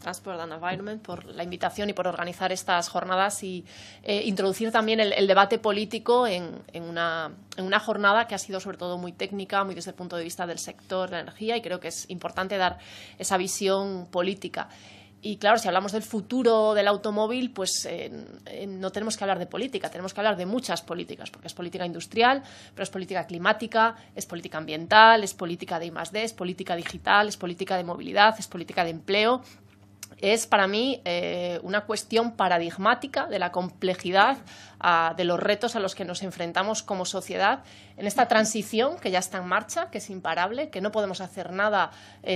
Transport and Environment por la invitación y por organizar estas jornadas y introducir también el debate político en una jornada que ha sido sobre todo muy técnica, muy desde el punto de vista del sector de la energía, y creo que es importante dar esa visión política. Y claro, si hablamos del futuro del automóvil, pues no tenemos que hablar de política, tenemos que hablar de muchas políticas, porque es política industrial, pero es política climática, es política ambiental, es política de I+D, es política digital, es política de movilidad, es política de empleo. Es para mí una cuestión paradigmática de la complejidad de los retos a los que nos enfrentamos como sociedad en esta transición que ya está en marcha, que es imparable, que no podemos hacer nada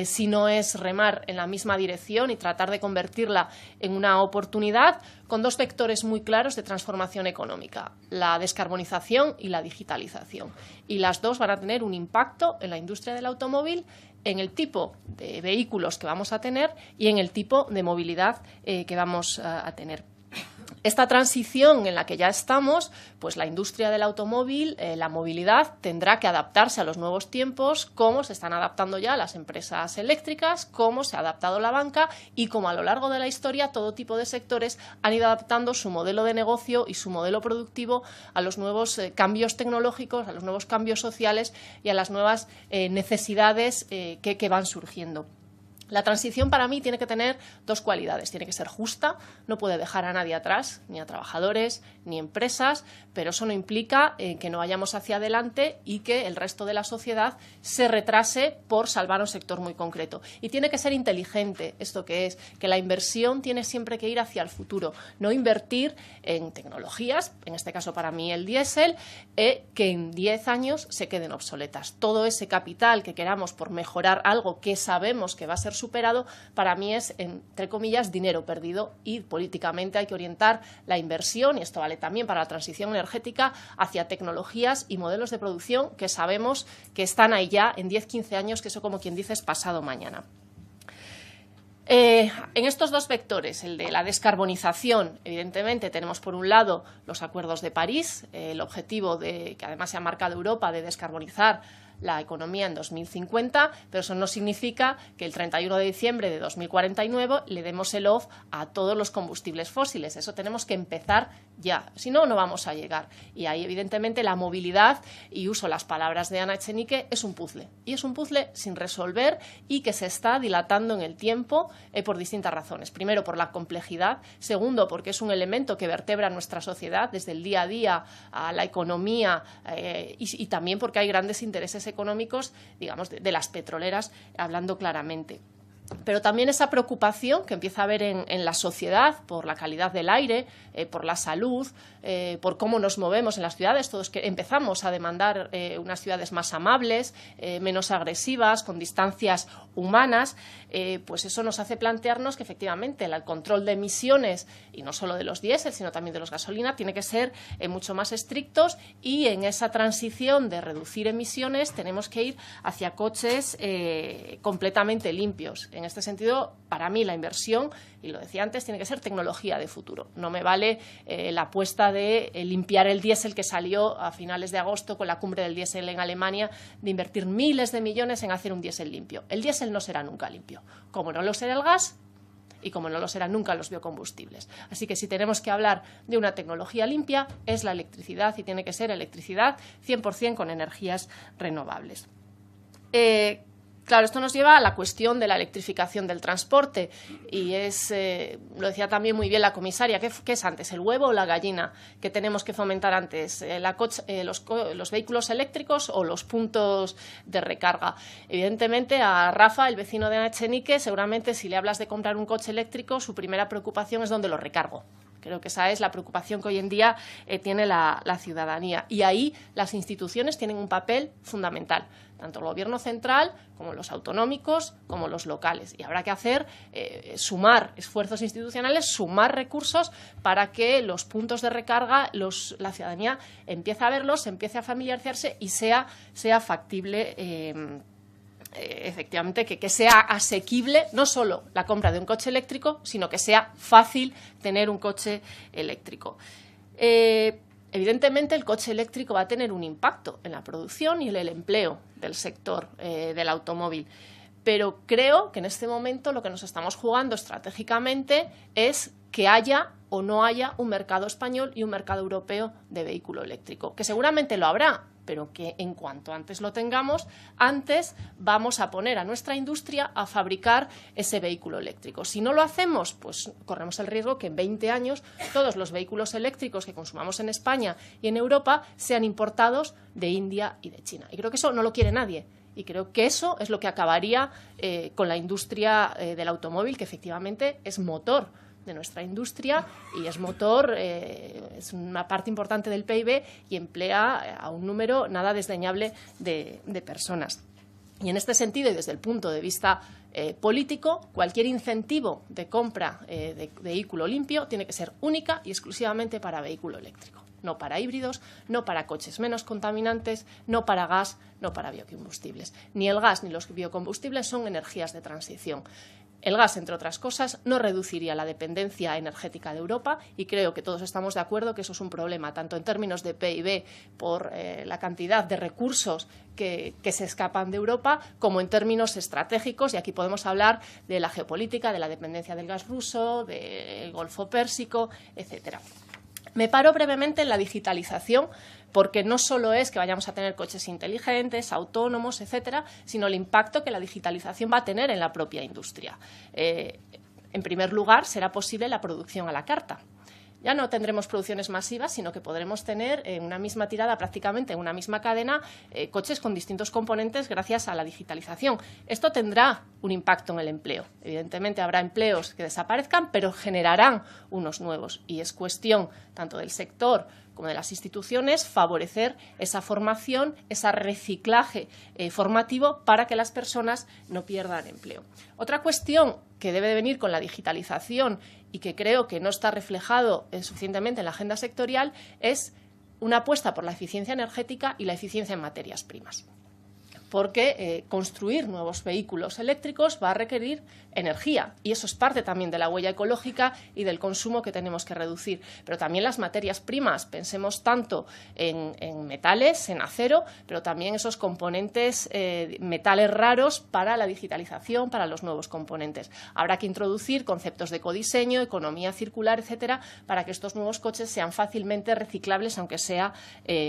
si no es remar en la misma dirección y tratar de convertirla en una oportunidad, con dos vectores muy claros de transformación económica: la descarbonización y la digitalización. Y las dos van a tener un impacto en la industria del automóvil, en el tipo de vehículos que vamos a tener y en el tipo de movilidad que vamos a tener. Esta transición en la que ya estamos, pues la industria del automóvil, la movilidad, tendrá que adaptarse a los nuevos tiempos, como se están adaptando ya las empresas eléctricas, cómo se ha adaptado la banca y cómo a lo largo de la historia todo tipo de sectores han ido adaptando su modelo de negocio y su modelo productivo a los nuevos cambios tecnológicos, a los nuevos cambios sociales y a las nuevas necesidades que van surgiendo. La transición para mí tiene que tener dos cualidades. Tiene que ser justa, no puede dejar a nadie atrás, ni a trabajadores, ni empresas, pero eso no implica que no vayamos hacia adelante y que el resto de la sociedad se retrase por salvar un sector muy concreto. Y tiene que ser inteligente, esto que es, que la inversión tiene siempre que ir hacia el futuro, no invertir en tecnologías, en este caso para mí el diésel, que en 10 años se queden obsoletas. Todo ese capital que queramos por mejorar algo que sabemos que va a ser superado, para mí es, entre comillas, dinero perdido, y políticamente hay que orientar la inversión, y esto vale también para la transición energética, hacia tecnologías y modelos de producción que sabemos que están ahí ya en 10-15 años, que eso, como quien dice, es pasado mañana. En estos dos vectores, el de la descarbonización, evidentemente tenemos por un lado los acuerdos de París, el objetivo que además se ha marcado Europa de descarbonizar la economía en 2050, pero eso no significa que el 31 de diciembre de 2049 le demos el off a todos los combustibles fósiles. Eso tenemos que empezar ya, si no, no vamos a llegar. Y ahí, evidentemente, la movilidad, y uso las palabras de Anna Echenique, es un puzzle. Y es un puzzle sin resolver y que se está dilatando en el tiempo por distintas razones. Primero, por la complejidad. Segundo, porque es un elemento que vertebra nuestra sociedad desde el día a día a la economía y también porque hay grandes intereses económicos, digamos, de las petroleras, hablando claramente. Pero también esa preocupación que empieza a haber en la sociedad por la calidad del aire, por la salud, por cómo nos movemos en las ciudades. Todos que empezamos a demandar unas ciudades más amables, menos agresivas, con distancias humanas, pues eso nos hace plantearnos que efectivamente el control de emisiones, y no solo de los diésel, sino también de los gasolina, tiene que ser mucho más estrictos, y en esa transición de reducir emisiones tenemos que ir hacia coches completamente limpios. En este sentido, para mí la inversión, y lo decía antes, tiene que ser tecnología de futuro. No me vale la apuesta de limpiar el diésel que salió a finales de agosto con la cumbre del diésel en Alemania, de invertir miles de millones en hacer un diésel limpio. El diésel no será nunca limpio, como no lo será el gas y como no lo serán nunca los biocombustibles. Así que si tenemos que hablar de una tecnología limpia, es la electricidad, y tiene que ser electricidad 100% con energías renovables. Claro, esto nos lleva a la cuestión de la electrificación del transporte, y lo decía también muy bien la comisaria, ¿qué es antes, el huevo o la gallina? ¿Qué tenemos que fomentar antes, los vehículos eléctricos o los puntos de recarga? Evidentemente, a Rafa, el vecino de Anna Echenique, seguramente si le hablas de comprar un coche eléctrico, su primera preocupación es dónde lo recargo. Creo que esa es la preocupación que hoy en día tiene la ciudadanía, y ahí las instituciones tienen un papel fundamental, tanto el Gobierno central como los autonómicos como los locales, y habrá que hacer sumar esfuerzos institucionales, sumar recursos para que los puntos de recarga la ciudadanía empiece a verlos, empiece a familiarizarse y sea factible. Efectivamente, que sea asequible no solo la compra de un coche eléctrico, sino que sea fácil tener un coche eléctrico. Evidentemente, el coche eléctrico va a tener un impacto en la producción y en el empleo del sector del automóvil. pero creo que en este momento lo que nos estamos jugando estratégicamente es que haya o no haya un mercado español y un mercado europeo de vehículo eléctrico, que seguramente lo habrá, pero que en cuanto antes lo tengamos, antes vamos a poner a nuestra industria a fabricar ese vehículo eléctrico. Si no lo hacemos, pues corremos el riesgo que en 20 años todos los vehículos eléctricos que consumamos en España y en Europa sean importados de India y de China. Y creo que eso no lo quiere nadie. Y creo que eso es lo que acabaría con la industria del automóvil, que efectivamente es motor de nuestra industria y es motor, es una parte importante del PIB y emplea a un número nada desdeñable de personas. Y en este sentido, y desde el punto de vista político, cualquier incentivo de compra de vehículo limpio tiene que ser única y exclusivamente para vehículo eléctrico. No para híbridos, no para coches menos contaminantes, no para gas, no para biocombustibles. Ni el gas ni los biocombustibles son energías de transición. El gas, entre otras cosas, no reduciría la dependencia energética de Europa y creo que todos estamos de acuerdo que eso es un problema, tanto en términos de PIB por la cantidad de recursos que se escapan de Europa, como en términos estratégicos, y aquí podemos hablar de la geopolítica, de la dependencia del gas ruso, del Golfo Pérsico, etcétera. Me paro brevemente en la digitalización, porque no solo es que vayamos a tener coches inteligentes, autónomos, etcétera, sino el impacto que la digitalización va a tener en la propia industria. En primer lugar, será posible la producción a la carta. Ya no tendremos producciones masivas, sino que podremos tener en una misma tirada, prácticamente en una misma cadena, coches con distintos componentes gracias a la digitalización. Esto tendrá un impacto en el empleo. Evidentemente habrá empleos que desaparezcan, pero generarán unos nuevos. Y es cuestión tanto del sector como de las instituciones favorecer esa formación, ese reciclaje formativo para que las personas no pierdan empleo. Otra cuestión que debe de venir con la digitalización y que creo que no está reflejado suficientemente en la agenda sectorial es una apuesta por la eficiencia energética y la eficiencia en materias primas. Porque construir nuevos vehículos eléctricos va a requerir energía y eso es parte también de la huella ecológica y del consumo que tenemos que reducir. Pero también las materias primas, pensemos tanto en metales, en acero, pero también esos componentes metales raros para la digitalización, para los nuevos componentes. Habrá que introducir conceptos de ecodiseño, economía circular, etcétera, para que estos nuevos coches sean fácilmente reciclables, aunque sea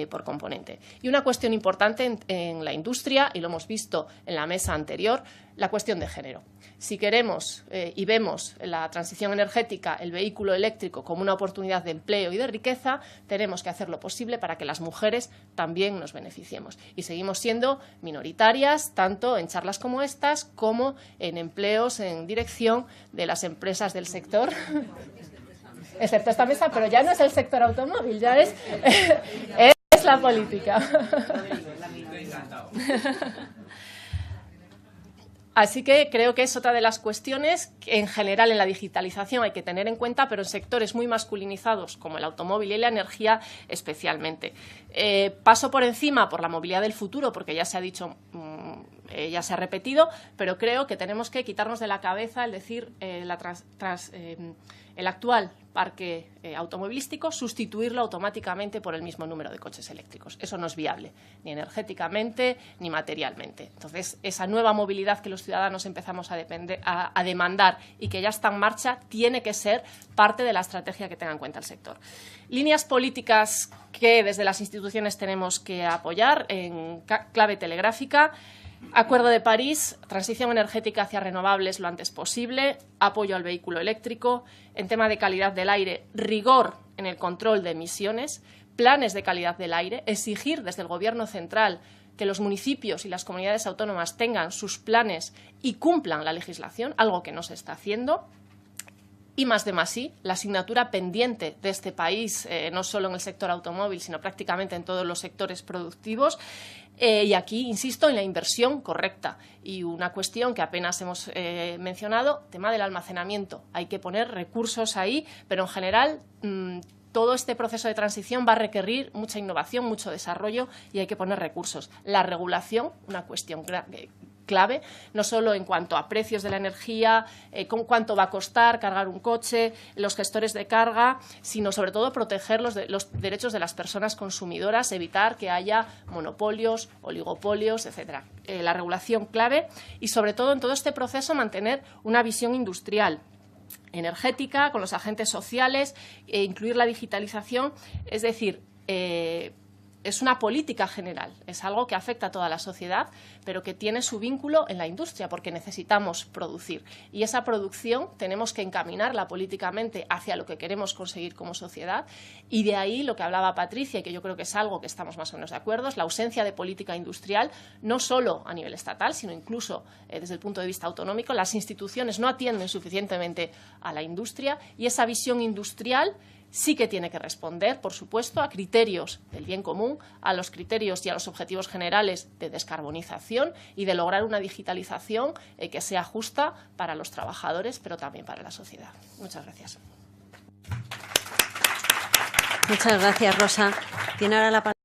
por componente. Y una cuestión importante en la industria, y lo hemos visto en la mesa anterior, la cuestión de género. Si queremos y vemos la transición energética, el vehículo eléctrico como una oportunidad de empleo y de riqueza, tenemos que hacer lo posible para que las mujeres también nos beneficiemos. Y seguimos siendo minoritarias, tanto en charlas como estas, como en empleos en dirección de las empresas del sector. Excepto esta mesa, pero ya no es el sector automóvil, ya es la política. Así que creo que es otra de las cuestiones que en general en la digitalización hay que tener en cuenta, pero en sectores muy masculinizados como el automóvil y la energía especialmente. Paso por encima por la movilidad del futuro, porque ya se ha dicho, ya se ha repetido, pero creo que tenemos que quitarnos de la cabeza el decir el actual parque automovilístico, sustituirlo automáticamente por el mismo número de coches eléctricos. Eso no es viable, ni energéticamente ni materialmente. Entonces, esa nueva movilidad que los ciudadanos empezamos a demandar y que ya está en marcha, tiene que ser parte de la estrategia que tenga en cuenta el sector. Líneas políticas que desde las instituciones tenemos que apoyar en clave telegráfica. Acuerdo de París, transición energética hacia renovables lo antes posible, apoyo al vehículo eléctrico, en tema de calidad del aire, rigor en el control de emisiones, planes de calidad del aire, exigir desde el Gobierno central que los municipios y las comunidades autónomas tengan sus planes y cumplan la legislación, algo que no se está haciendo. Y más de más I, la asignatura pendiente de este país, no solo en el sector automóvil, sino prácticamente en todos los sectores productivos. Y aquí, insisto, en la inversión correcta. Y una cuestión que apenas hemos mencionado, tema del almacenamiento. Hay que poner recursos ahí, pero en general todo este proceso de transición va a requerir mucha innovación, mucho desarrollo y hay que poner recursos. La regulación, una cuestión clave, no solo en cuanto a precios de la energía, con cuánto va a costar cargar un coche, los gestores de carga, sino sobre todo proteger los derechos de las personas consumidoras, evitar que haya monopolios, oligopolios, etcétera. La regulación clave y, sobre todo, en todo este proceso mantener una visión industrial, energética, con los agentes sociales, incluir la digitalización, es decir, es una política general, es algo que afecta a toda la sociedad, pero que tiene su vínculo en la industria, porque necesitamos producir. Y esa producción tenemos que encaminarla políticamente hacia lo que queremos conseguir como sociedad. Y de ahí lo que hablaba Patricia, y que yo creo que es algo que estamos más o menos de acuerdo, es la ausencia de política industrial, no solo a nivel estatal, sino incluso desde el punto de vista autonómico. Las instituciones no atienden suficientemente a la industria y esa visión industrial sí que tiene que responder, por supuesto, a criterios del bien común, a los criterios y a los objetivos generales de descarbonización y de lograr una digitalización que sea justa para los trabajadores, pero también para la sociedad. Muchas gracias. Muchas gracias, Rosa. Tiene ahora la palabra.